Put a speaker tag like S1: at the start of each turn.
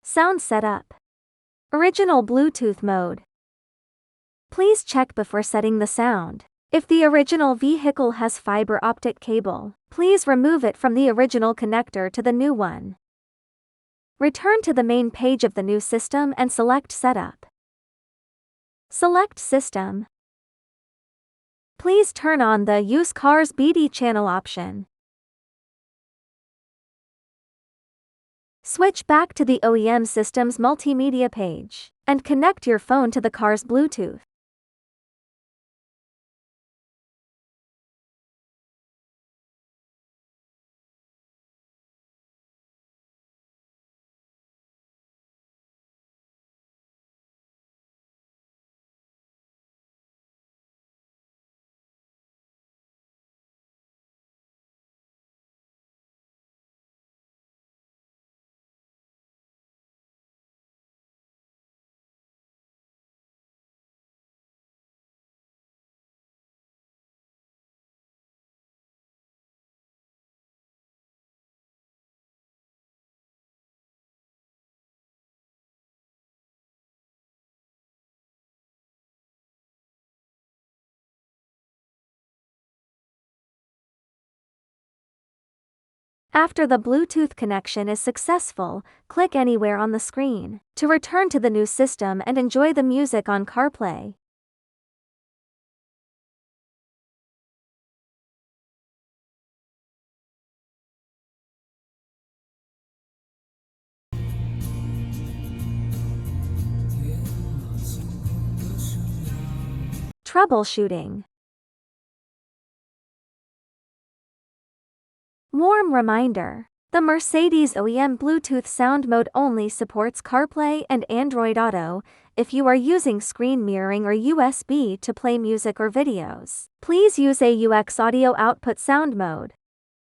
S1: Sound setup. Original Bluetooth mode. Please check before setting the sound. If the original vehicle has fiber optic cable, please remove it from the original connector to the new one. Return to the main page of the new system and select Setup. Select System. Please turn on the Use Cars BD channel option. Switch back to the OEM system's multimedia page, and connect your phone to the car's Bluetooth. After the Bluetooth connection is successful, click anywhere on the screen to return to the new system and enjoy the music on CarPlay. Troubleshooting. Warm reminder. The Mercedes OEM Bluetooth sound mode only supports CarPlay and Android Auto. If you are using screen mirroring or USB to play music or videos, please use AUX audio output sound mode.